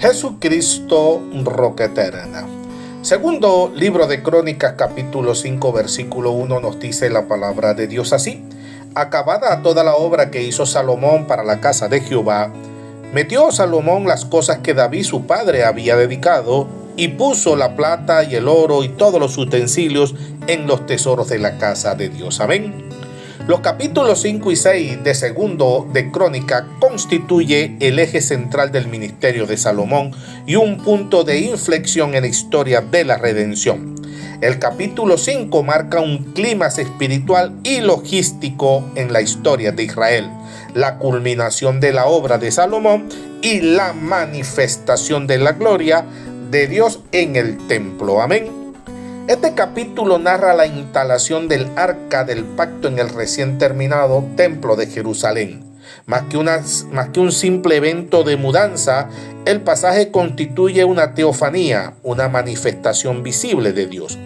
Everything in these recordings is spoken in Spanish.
Jesucristo, roca eterna. Segundo libro de Crónicas, capítulo 5, versículo 1, nos dice la palabra de Dios así: acabada toda la obra que hizo Salomón para la casa de Jehová, metió Salomón las cosas que David su padre había dedicado, y puso la plata y el oro y todos los utensilios en los tesoros de la casa de Dios. Amén. Los capítulos 5 y 6 de Segundo de Crónica constituye el eje central del ministerio de Salomón y un punto de inflexión en la historia de la redención. El capítulo 5 marca un clímax espiritual y logístico en la historia de Israel, la culminación de la obra de Salomón y la manifestación de la gloria de Dios en el templo. Amén. Este capítulo narra la instalación del Arca del Pacto en el recién terminado Templo de Jerusalén. Más que un simple evento de mudanza, el pasaje constituye una teofanía, una manifestación visible de Dios.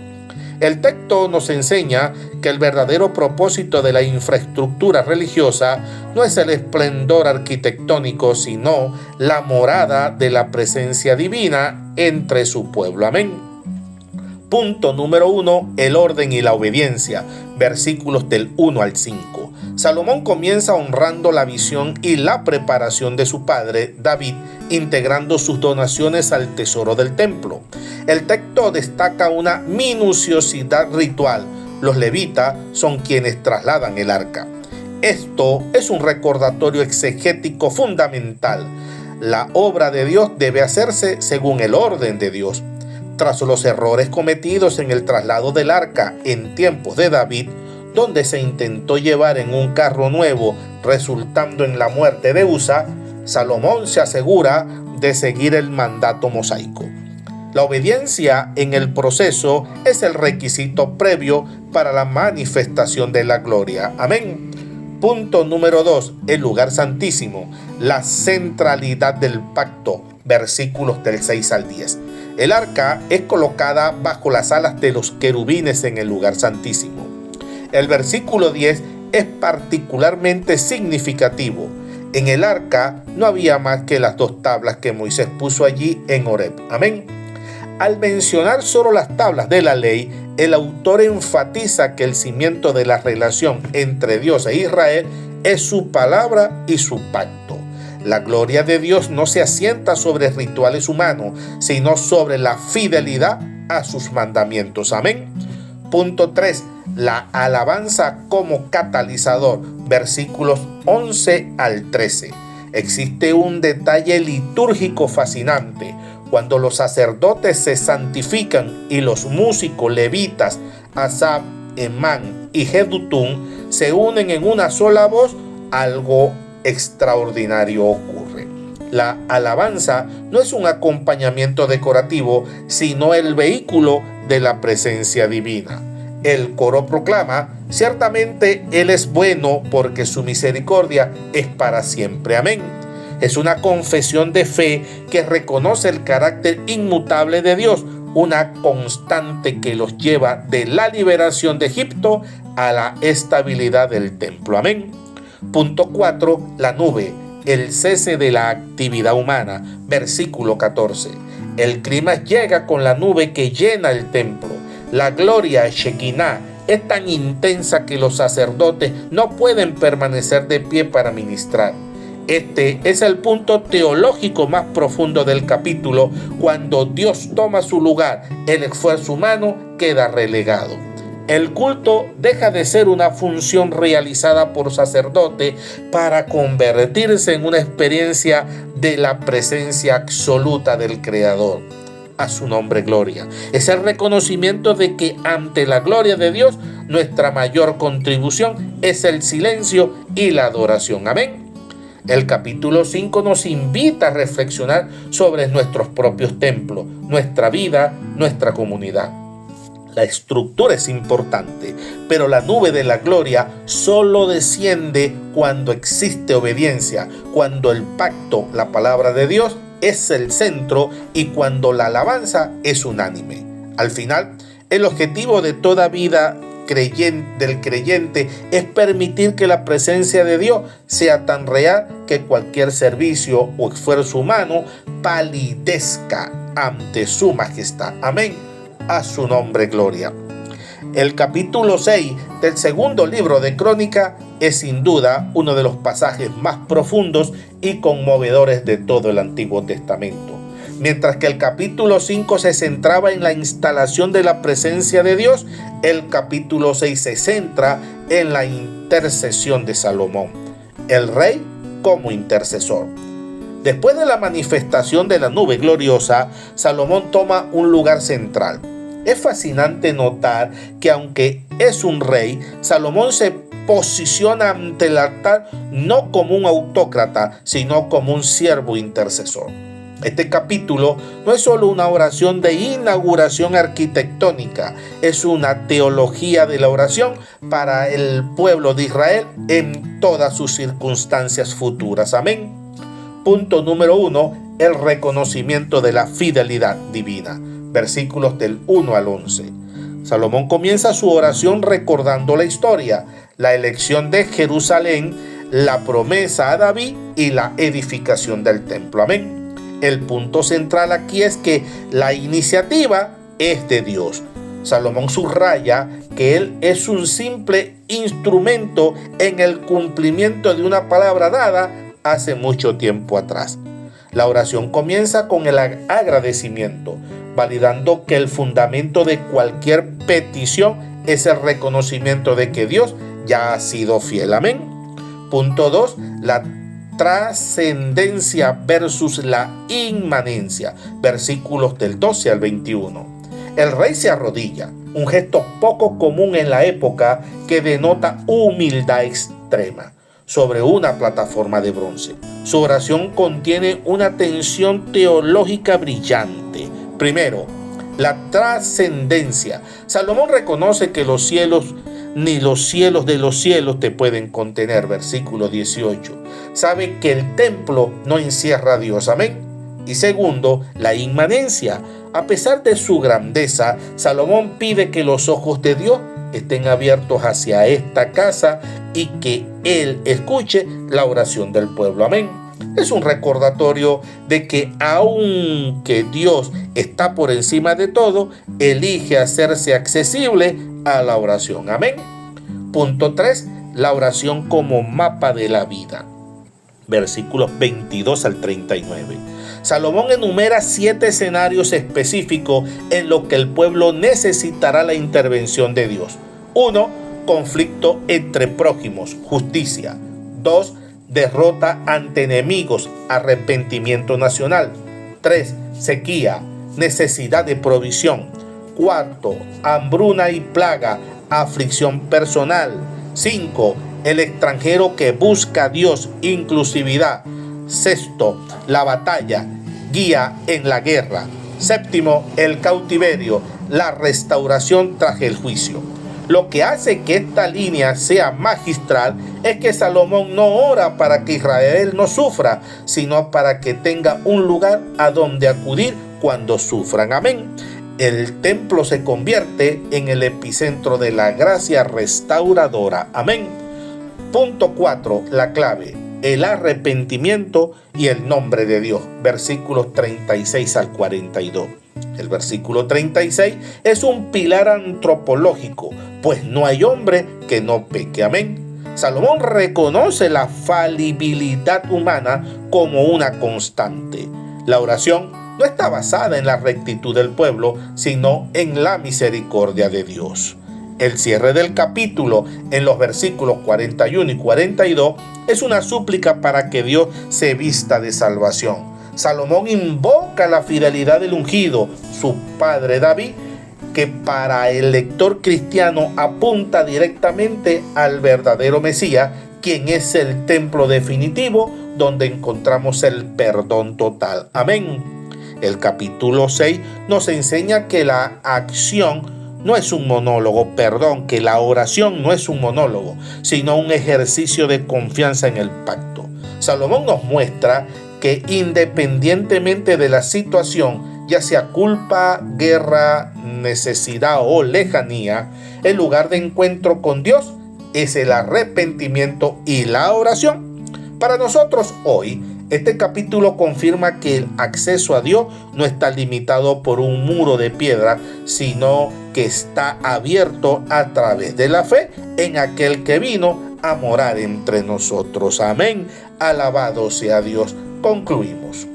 El texto nos enseña que el verdadero propósito de la infraestructura religiosa no es el esplendor arquitectónico, sino la morada de la presencia divina entre su pueblo. Amén. Punto número 1, el orden y la obediencia, versículos del 1 al 5. Salomón comienza honrando la visión y la preparación de su padre, David, integrando sus donaciones al tesoro del templo. El texto destaca una minuciosidad ritual. Los levitas son quienes trasladan el arca. Esto es un recordatorio exegético fundamental. La obra de Dios debe hacerse según el orden de Dios. Tras los errores cometidos en el traslado del arca en tiempos de David, donde se intentó llevar en un carro nuevo, resultando en la muerte de Usa, Salomón se asegura de seguir el mandato mosaico. La obediencia en el proceso es el requisito previo para la manifestación de la gloria. Amén. Punto número 2, el lugar santísimo, la centralidad del pacto, versículos del 6 al 10. El arca es colocada bajo las alas de los querubines en el lugar santísimo. El versículo 10 es particularmente significativo. En el arca no había más que las 2 tablas que Moisés puso allí en Horeb. Amén. Al mencionar solo las tablas de la ley, el autor enfatiza que el cimiento de la relación entre Dios e Israel es su palabra y su pacto. La gloria de Dios no se asienta sobre rituales humanos, sino sobre la fidelidad a sus mandamientos. Amén. Punto 3. La alabanza como catalizador, versículos 11 al 13. Existe un detalle litúrgico fascinante. Cuando los sacerdotes se santifican y los músicos levitas, Asaf, Emán y Jedutún, se unen en una sola voz, algo extraordinario ocurre. La alabanza no es un acompañamiento decorativo, sino el vehículo de la presencia divina. El coro proclama: ciertamente Él es bueno, porque su misericordia es para siempre. Amén. Es una confesión de fe que reconoce el carácter inmutable de Dios, una constante que los lleva de la liberación de Egipto a la estabilidad del templo. Amén. Punto 4. La nube, el cese de la actividad humana, versículo 14. El clima llega con la nube que llena el templo. La gloria Shekinah es tan intensa que los sacerdotes no pueden permanecer de pie para ministrar. Este es el punto teológico más profundo del capítulo. Cuando Dios toma su lugar, el esfuerzo humano queda relegado. El culto deja de ser una función realizada por sacerdote para convertirse en una experiencia de la presencia absoluta del Creador. A su nombre gloria. Es el reconocimiento de que ante la gloria de Dios, nuestra mayor contribución es el silencio y la adoración. Amén. El capítulo 5 nos invita a reflexionar sobre nuestros propios templos, nuestra vida, nuestra comunidad. La estructura es importante, pero la nube de la gloria solo desciende cuando existe obediencia, cuando el pacto, la palabra de Dios, es el centro y cuando la alabanza es unánime. Al final, el objetivo de toda vida del creyente es permitir que la presencia de Dios sea tan real que cualquier servicio o esfuerzo humano palidezca ante su majestad. Amén. A su nombre gloria. El capítulo 6 del segundo libro de Crónica es sin duda uno de los pasajes más profundos y conmovedores de todo el Antiguo Testamento. Mientras que el capítulo 5 se centraba en la instalación de la presencia de Dios, el capítulo 6 se centra en la intercesión de Salomón, el rey como intercesor. Después de la manifestación de la nube gloriosa, Salomón toma un lugar central. Es fascinante notar que aunque es un rey, Salomón se posiciona ante el altar no como un autócrata, sino como un siervo intercesor. Este capítulo no es solo una oración de inauguración arquitectónica, es una teología de la oración para el pueblo de Israel en todas sus circunstancias futuras. Amén. Punto número 1, el reconocimiento de la fidelidad divina. Versículos del 1 al 11. Salomón comienza su oración recordando la historia, la elección de Jerusalén, la promesa a David y la edificación del templo. Amén. El punto central aquí es que la iniciativa es de Dios. Salomón subraya que él es un simple instrumento en el cumplimiento de una palabra dada hace mucho tiempo atrás. La oración comienza con el agradecimiento, validando que el fundamento de cualquier petición es el reconocimiento de que Dios ya ha sido fiel. Amén. Punto 2. La trascendencia versus la inmanencia. Versículos del 12 al 21. El rey se arrodilla, un gesto poco común en la época que denota humildad extrema, sobre una plataforma de bronce. Su oración contiene una tensión teológica brillante. Primero, la trascendencia. Salomón reconoce que los cielos ni los cielos de los cielos te pueden contener. Versículo 18. Sabe que el templo no encierra a Dios. Amén. Y segundo, la inmanencia. A pesar de su grandeza, Salomón pide que los ojos de Dios estén abiertos hacia esta casa y que Él escuche la oración del pueblo. Amén. Es un recordatorio de que aunque Dios está por encima de todo, elige hacerse accesible a la oración. Amén. Punto 3. La oración como mapa de la vida. Versículos 22 al 39. Salomón enumera 7 escenarios específicos en los que el pueblo necesitará la intervención de Dios. 1. Conflicto entre prójimos, justicia. 2. Derrota ante enemigos, arrepentimiento nacional. 3. Sequía, necesidad de provisión. 4. Hambruna y plaga, aflicción personal. 5. El extranjero que busca a Dios, inclusividad. 6. La batalla, guía en la guerra. 7. El cautiverio, la restauración tras el juicio. Lo que hace que esta línea sea magistral es que Salomón no ora para que Israel no sufra, sino para que tenga un lugar a donde acudir cuando sufran. Amén. El templo se convierte en el epicentro de la gracia restauradora. Amén. Punto 4. La clave, el arrepentimiento y el nombre de Dios. Versículos 36 al 42. El versículo 36 es un pilar antropológico, pues no hay hombre que no peque. Amén. Salomón reconoce la falibilidad humana como una constante. La oración no está basada en la rectitud del pueblo, sino en la misericordia de Dios. El cierre del capítulo, en los versículos 41 y 42, es una súplica para que Dios se vista de salvación. Salomón invoca la fidelidad del ungido, su padre David, que para el lector cristiano apunta directamente al verdadero Mesías, quien es el templo definitivo donde encontramos el perdón total. Amén. El capítulo 6 nos enseña que la acción no es un monólogo, que la oración no es un monólogo, sino un ejercicio de confianza en el pacto. Salomón nos muestra que independientemente de la situación, ya sea culpa, guerra, necesidad o lejanía, el lugar de encuentro con Dios es el arrepentimiento y la oración. Para nosotros hoy, este capítulo confirma que el acceso a Dios no está limitado por un muro de piedra, sino que está abierto a través de la fe en aquel que vino a morar entre nosotros. Amén. Alabado sea Dios. Concluimos.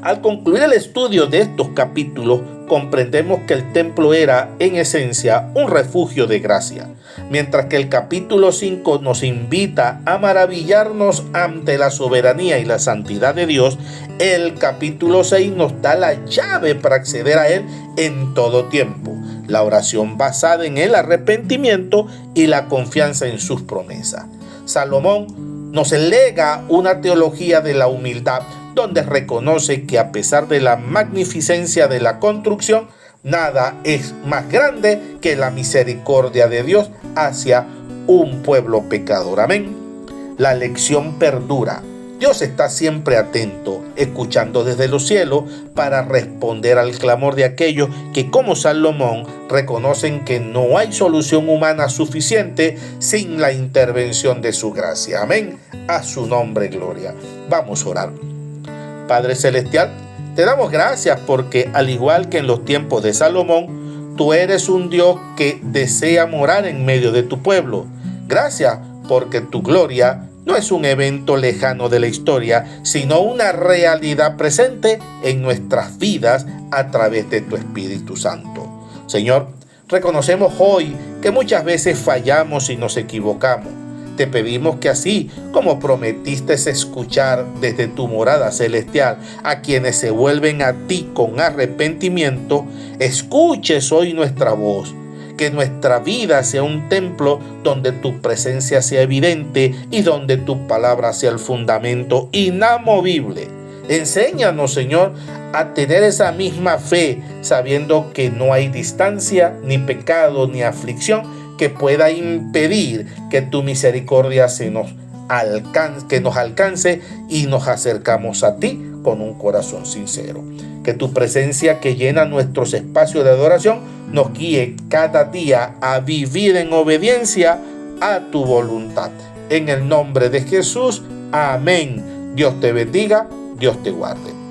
Al concluir el estudio de estos capítulos, comprendemos que el templo era, en esencia, un refugio de gracia. Mientras que el capítulo 5 nos invita a maravillarnos ante la soberanía y la santidad de Dios, el capítulo 6 nos da la llave para acceder a Él en todo tiempo. La oración basada en el arrepentimiento y la confianza en sus promesas. Salomón nos lega una teología de la humildad, donde reconoce que a pesar de la magnificencia de la construcción, nada es más grande que la misericordia de Dios hacia un pueblo pecador. Amén. La lección perdura. Dios está siempre atento, escuchando desde los cielos para responder al clamor de aquellos que, como Salomón, reconocen que no hay solución humana suficiente sin la intervención de su gracia. Amén. A su nombre, gloria. Vamos a orar. Padre Celestial, te damos gracias porque, al igual que en los tiempos de Salomón, tú eres un Dios que desea morar en medio de tu pueblo. Gracias porque tu gloria no es un evento lejano de la historia, sino una realidad presente en nuestras vidas a través de tu Espíritu Santo. Señor, reconocemos hoy que muchas veces fallamos y nos equivocamos. Te pedimos que así como prometiste escuchar desde tu morada celestial a quienes se vuelven a ti con arrepentimiento, escuches hoy nuestra voz. Que nuestra vida sea un templo donde tu presencia sea evidente y donde tu palabra sea el fundamento inamovible. Enséñanos, Señor, a tener esa misma fe, sabiendo que no hay distancia, ni pecado, ni aflicción que pueda impedir que tu misericordia nos alcance y nos acercamos a ti con un corazón sincero. Que tu presencia que llena nuestros espacios de adoración nos guíe cada día a vivir en obediencia a tu voluntad. En el nombre de Jesús, amén. Dios te bendiga, Dios te guarde.